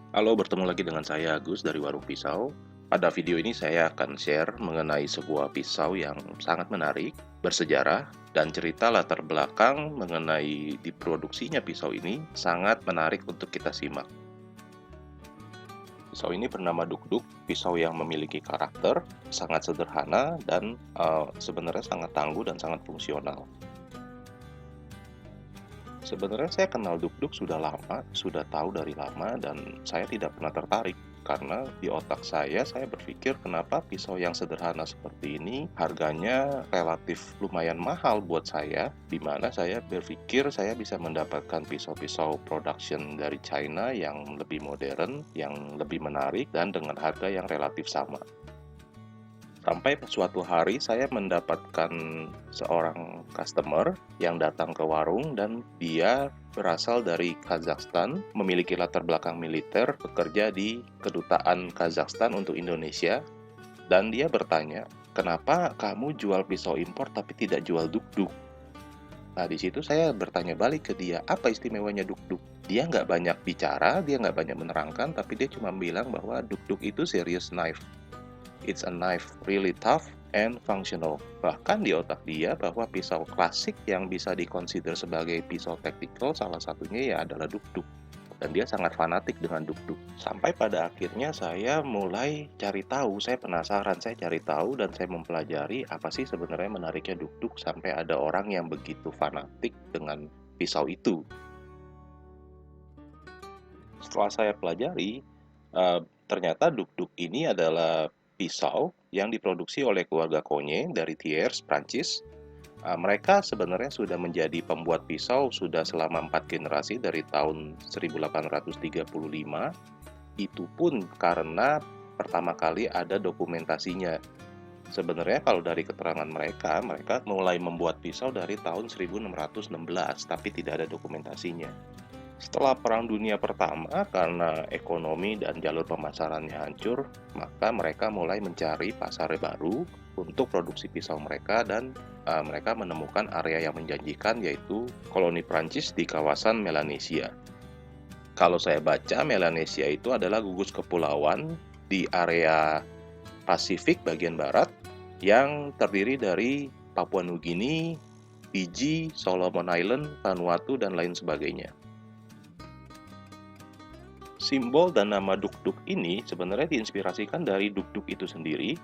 Halo, bertemu lagi dengan saya Agus dari Warung Pisau. Pada video ini saya akan share mengenai sebuah pisau yang sangat menarik, bersejarah, dan cerita latar belakang mengenai diproduksinya pisau ini sangat menarik untuk kita simak. Pisau ini bernama Duk-Duk, pisau yang memiliki karakter, sangat sederhana, dan sebenarnya sangat tangguh dan sangat fungsional. Sebenarnya saya kenal Duk-Duk sudah lama, sudah tahu dari lama, dan saya tidak pernah tertarik. Karena di otak saya berpikir kenapa pisau yang sederhana seperti ini harganya relatif lumayan mahal buat saya, di mana saya berpikir saya bisa mendapatkan pisau-pisau production dari China yang lebih modern, yang lebih menarik, dan dengan harga yang relatif sama. Sampai suatu hari saya mendapatkan seorang customer yang datang ke warung dan dia berasal dari Kazakhstan, memiliki latar belakang militer, bekerja di kedutaan Kazakhstan untuk Indonesia, dan dia bertanya, "Kenapa kamu jual pisau impor tapi tidak jual duk-duk?" Nah, di situ saya bertanya balik ke dia, apa istimewanya duk-duk? Dia nggak banyak bicara, dia nggak banyak menerangkan, tapi dia cuma bilang bahwa duk-duk itu serious knife. It's a knife, really tough and functional. Bahkan di otak dia bahwa pisau klasik yang bisa dikonsider sebagai pisau tactical salah satunya ya adalah duk-duk. Dan dia sangat fanatik dengan duk-duk. Sampai pada akhirnya saya mulai cari tahu, saya penasaran, saya cari tahu dan saya mempelajari apa sih sebenarnya menariknya duk-duk sampai ada orang yang begitu fanatik dengan pisau itu. Setelah saya pelajari, ternyata duk-duk ini adalah pisau yang diproduksi oleh keluarga Conye dari Thiers, Prancis. Mereka sebenarnya sudah menjadi pembuat pisau sudah selama 4 generasi dari tahun 1835. Itu pun karena pertama kali ada dokumentasinya. Sebenarnya kalau dari keterangan mereka, mereka mulai membuat pisau dari tahun 1616, tapi tidak ada dokumentasinya. Setelah Perang Dunia Pertama, karena ekonomi dan jalur pemasarannya hancur, maka mereka mulai mencari pasar baru untuk produksi pisau mereka dan mereka menemukan area yang menjanjikan yaitu koloni Prancis di kawasan Melanesia. Kalau saya baca, Melanesia itu adalah gugus kepulauan di area Pasifik bagian barat yang terdiri dari Papua Nugini, Fiji, Solomon Island, Vanuatu, dan lain sebagainya. Simbol dan nama duk-duk ini sebenarnya diinspirasikan dari duk-duk itu sendiri.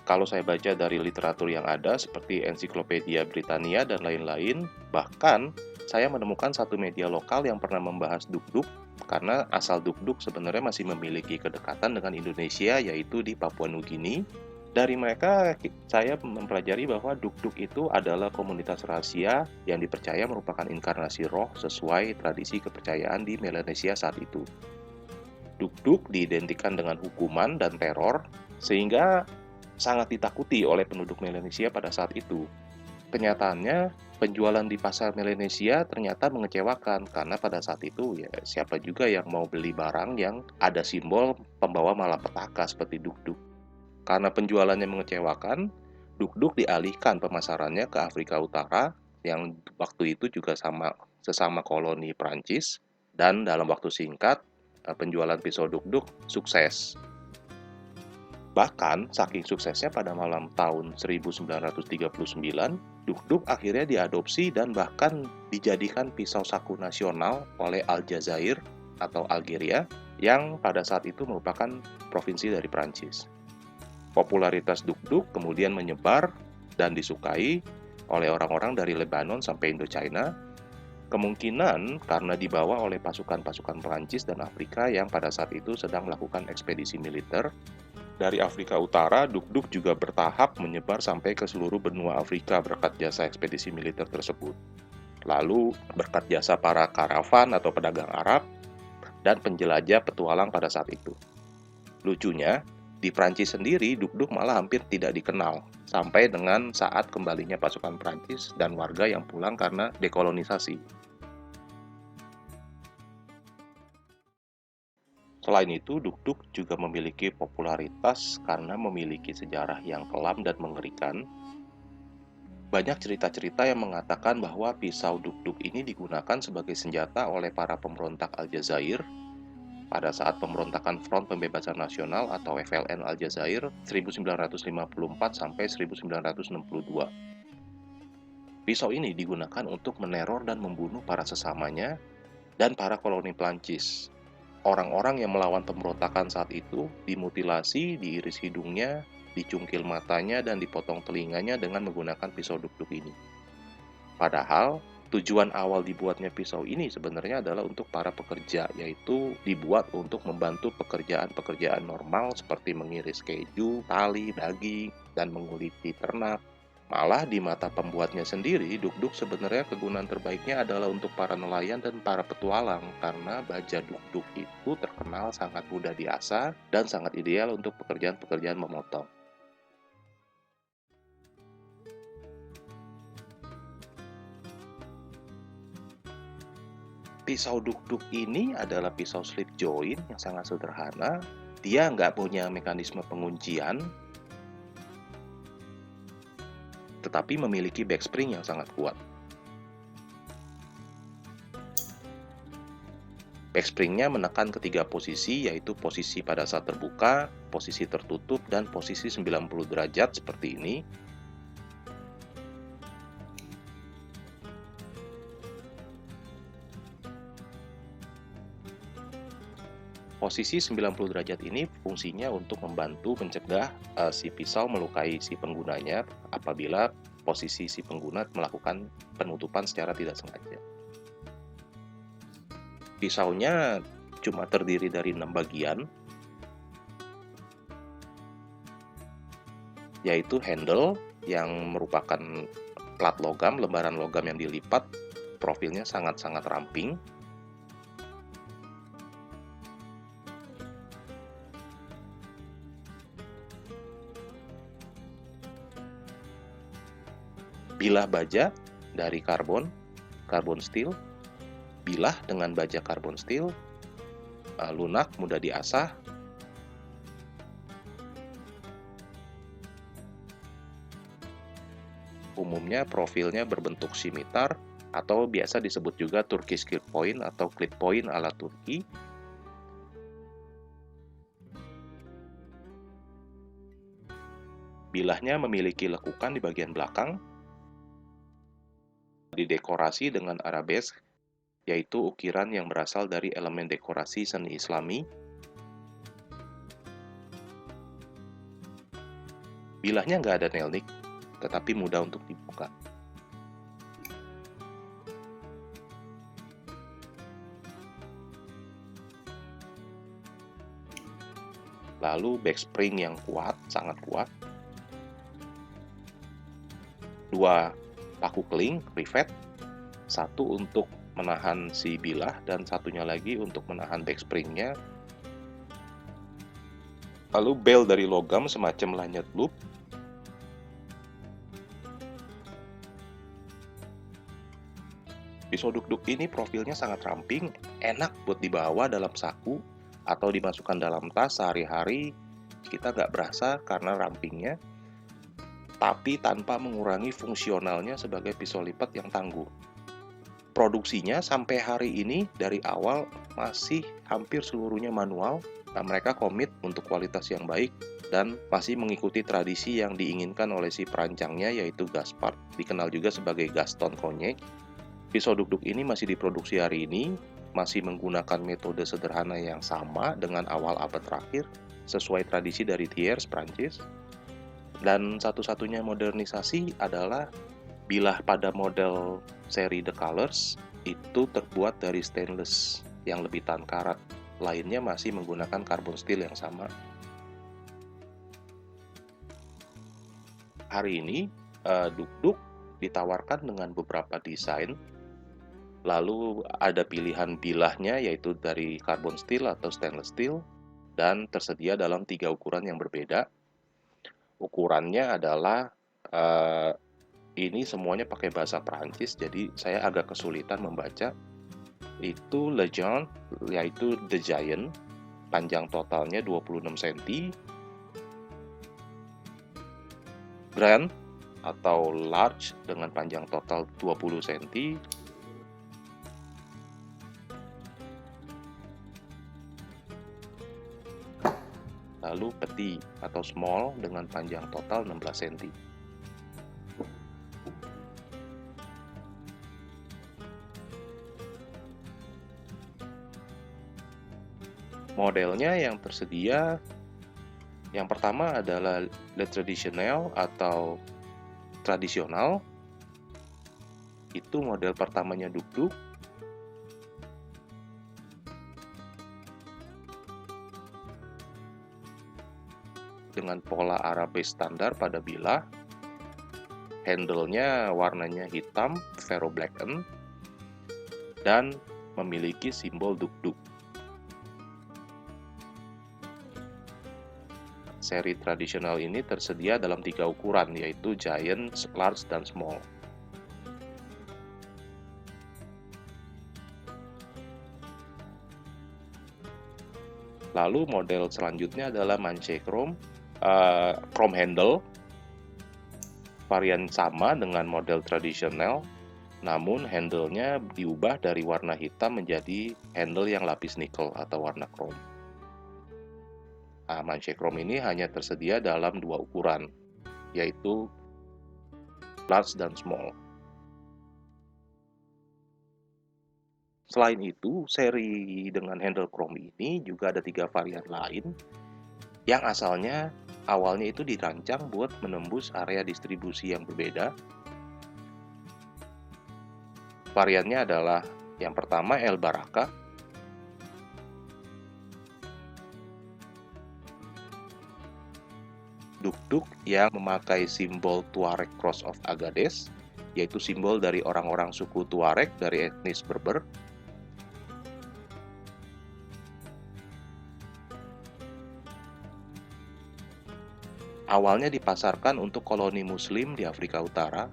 Kalau saya baca dari literatur yang ada seperti Ensiklopedia Britania dan lain-lain, bahkan saya menemukan satu media lokal yang pernah membahas duk-duk karena asal duk-duk sebenarnya masih memiliki kedekatan dengan Indonesia yaitu di Papua Nugini. Dari mereka saya mempelajari bahwa duk-duk itu adalah komunitas rahasia yang dipercaya merupakan inkarnasi roh sesuai tradisi kepercayaan di Melanesia saat itu. Duk-duk diidentikan dengan hukuman dan teror, sehingga sangat ditakuti oleh penduduk Melanesia pada saat itu. Kenyataannya, penjualan di pasar Melanesia ternyata mengecewakan karena pada saat itu ya siapa juga yang mau beli barang yang ada simbol pembawa malapetaka seperti duk-duk. Karena penjualannya mengecewakan, duk-duk dialihkan pemasarannya ke Afrika Utara yang waktu itu juga sesama koloni Prancis dan dalam waktu singkat penjualan pisau duk-duk sukses. Bahkan, saking suksesnya pada malam tahun 1939, duk-duk akhirnya diadopsi dan bahkan dijadikan pisau saku nasional oleh Aljazair atau Algeria yang pada saat itu merupakan provinsi dari Prancis. Popularitas duk-duk kemudian menyebar dan disukai oleh orang-orang dari Lebanon sampai Indochina. Kemungkinan karena dibawa oleh pasukan-pasukan Perancis dan Afrika yang pada saat itu sedang melakukan ekspedisi militer. Dari Afrika Utara, duk-duk juga bertahap menyebar sampai ke seluruh benua Afrika berkat jasa ekspedisi militer tersebut. Lalu berkat jasa para karavan atau pedagang Arab dan penjelajah petualang pada saat itu. Lucunya, di Prancis sendiri duk-duk malah hampir tidak dikenal sampai dengan saat kembalinya pasukan Prancis dan warga yang pulang karena dekolonisasi. Selain itu, duk-duk juga memiliki popularitas karena memiliki sejarah yang kelam dan mengerikan. Banyak cerita-cerita yang mengatakan bahwa pisau duk-duk ini digunakan sebagai senjata oleh para pemberontak Aljazair pada saat pemberontakan Front Pembebasan Nasional atau FLN Aljazair 1954 sampai 1962. Pisau ini digunakan untuk meneror dan membunuh para sesamanya dan para koloni Prancis. Orang-orang yang melawan pemberontakan saat itu dimutilasi, diiris hidungnya, dicungkil matanya, dan dipotong telinganya dengan menggunakan pisau duk-duk ini. Padahal, tujuan awal dibuatnya pisau ini sebenarnya adalah untuk para pekerja, yaitu dibuat untuk membantu pekerjaan-pekerjaan normal seperti mengiris keju, tali, daging, dan menguliti ternak. Malah di mata pembuatnya sendiri, duk-duk sebenarnya kegunaan terbaiknya adalah untuk para nelayan dan para petualang karena baja duk-duk itu terkenal sangat mudah diasah dan sangat ideal untuk pekerjaan-pekerjaan memotong. Pisau duk-duk ini adalah pisau slip joint yang sangat sederhana. Dia nggak punya mekanisme penguncian, tetapi memiliki backspring yang sangat kuat. Backspringnya menekan ketiga posisi, yaitu posisi pada saat terbuka, posisi tertutup, dan posisi 90 derajat seperti ini. Posisi 90 derajat ini fungsinya untuk membantu mencegah si pisau melukai si penggunanya apabila posisi si pengguna melakukan penutupan secara tidak sengaja. Pisaunya cuma terdiri dari 6 bagian, yaitu handle yang merupakan plat logam, lembaran logam yang dilipat, profilnya sangat-sangat ramping. Bilah baja dari karbon steel, bilah dengan baja karbon steel, lunak, mudah diasah. Umumnya profilnya berbentuk simitar atau biasa disebut juga Turkish clip point atau clip point ala Turki. Bilahnya memiliki lekukan di bagian belakang, didekorasi dengan arabesque, yaitu ukiran yang berasal dari elemen dekorasi seni Islami. Bilahnya nggak ada nail nick, tetapi mudah untuk dibuka. Lalu backspring yang kuat, sangat kuat. 2 paku keling, rivet, satu untuk menahan si bilah dan satunya lagi untuk menahan backspringnya. Lalu bel dari logam semacam lanyard loop. Pisau duk-duk ini profilnya sangat ramping, enak buat dibawa dalam saku atau dimasukkan dalam tas sehari-hari. Kita nggak berasa karena rampingnya, tapi tanpa mengurangi fungsionalnya sebagai pisau lipat yang tangguh. Produksinya sampai hari ini dari awal masih hampir seluruhnya manual. Nah, mereka komit untuk kualitas yang baik dan masih mengikuti tradisi yang diinginkan oleh si perancangnya, yaitu Gaspard, dikenal juga sebagai Gaston Cognac. Pisau duk-duk ini masih diproduksi hari ini, masih menggunakan metode sederhana yang sama dengan awal abad terakhir, sesuai tradisi dari Thiers, Prancis. Dan satu-satunya modernisasi adalah bilah pada model seri The Colors itu terbuat dari stainless yang lebih tahan karat. Lainnya masih menggunakan carbon steel yang sama. Hari ini duk-duk ditawarkan dengan beberapa desain. Lalu ada pilihan bilahnya yaitu dari carbon steel atau stainless steel dan tersedia dalam 3 ukuran yang berbeda. Ukurannya adalah ini semuanya pakai bahasa Perancis, jadi saya agak kesulitan membaca. Itu Legend, yaitu The Giant, panjang totalnya 26 cm. Grand atau Large dengan panjang total 20 cm. lalu peti atau small dengan panjang total 16 cm. Modelnya yang tersedia, yang pertama adalah le traditionnel atau tradisional. Itu model pertamanya duk-duk. Dengan pola arabes standar pada bilah. Handle-nya warnanya hitam, Vero Blacken, dan memiliki simbol duk-duk. Seri tradisional ini tersedia dalam 3 ukuran, yaitu giant, large, dan small. Lalu model selanjutnya adalah Manche Chrome, chrome handle, varian sama dengan model tradisional, namun handle-nya diubah dari warna hitam menjadi handle yang lapis nikel atau warna chrome. Manche Chrome ini hanya tersedia dalam 2 ukuran, yaitu large dan small. Selain itu, seri dengan handle chrome ini juga ada 3 varian lain yang asalnya awalnya itu dirancang buat menembus area distribusi yang berbeda. Variannya adalah yang pertama El Baraka, duk-duk yang memakai simbol Tuareg Cross of Agadez, yaitu simbol dari orang-orang suku Tuareg dari etnis Berber. Awalnya dipasarkan untuk koloni Muslim di Afrika Utara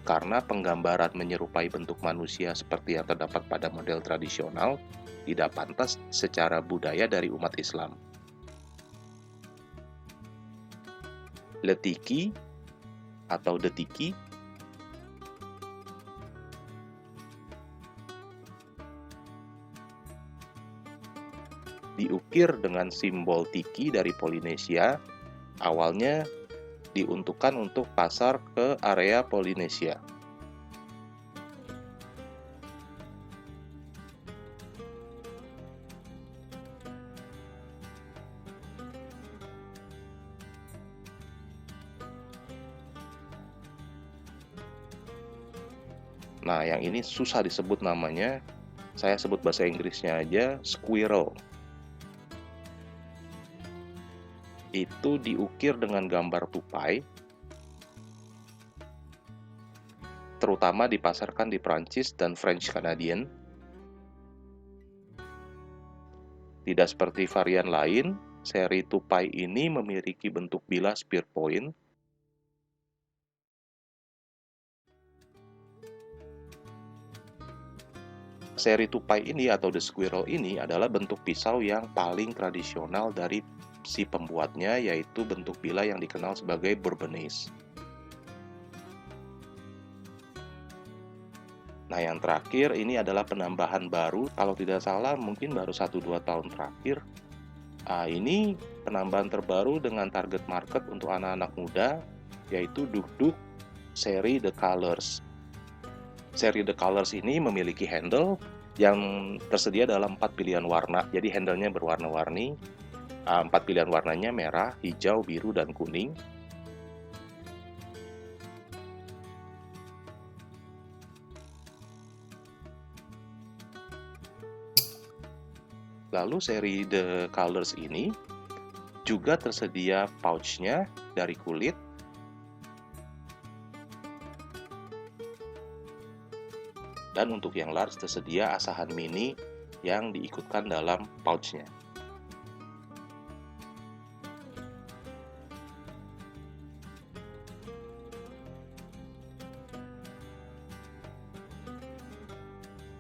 karena penggambaran menyerupai bentuk manusia seperti yang terdapat pada model tradisional tidak pantas secara budaya dari umat Islam. Letiki atau detiki diukir dengan simbol tiki dari Polinesia. Awalnya diuntukkan untuk pasar ke area Polinesia. Nah, yang ini susah disebut namanya. Saya sebut bahasa Inggrisnya aja, squirrel. Itu diukir dengan gambar tupai, terutama dipasarkan di Prancis dan French Canadian. Tidak seperti varian lain, seri tupai ini memiliki bentuk bilah spear point. Seri tupai ini atau the squirrel ini adalah bentuk pisau yang paling tradisional dari si pembuatnya, yaitu bentuk bilah yang dikenal sebagai Bourbonnais. Nah, yang terakhir ini adalah penambahan baru, kalau tidak salah mungkin baru 1-2 tahun terakhir. Ini penambahan terbaru dengan target market untuk anak-anak muda, yaitu duk-duk seri The Colors. Seri The Colors ini memiliki handle yang tersedia dalam 4 pilihan warna, jadi handle-nya berwarna-warni. 4 pilihan warnanya merah, hijau, biru, dan kuning. Lalu seri The Colors ini juga tersedia pouch-nya dari kulit. Dan untuk yang large tersedia asahan mini yang diikutkan dalam pouch-nya.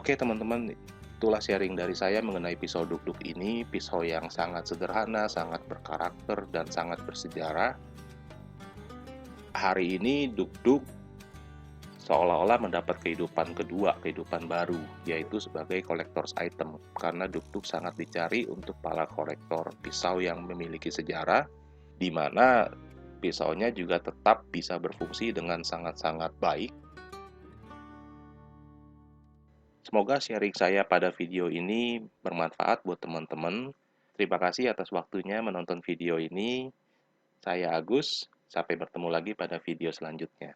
Oke teman-teman, itulah sharing dari saya mengenai pisau duk-duk ini. Pisau yang sangat sederhana, sangat berkarakter, dan sangat bersejarah. Hari ini duk-duk seolah-olah mendapat kehidupan kedua, kehidupan baru, yaitu sebagai collector's item. Karena duk-duk sangat dicari untuk para kolektor pisau yang memiliki sejarah, di mana pisaunya juga tetap bisa berfungsi dengan sangat-sangat baik. Semoga sharing saya pada video ini bermanfaat buat teman-teman. Terima kasih atas waktunya menonton video ini. Saya Agus, sampai bertemu lagi pada video selanjutnya.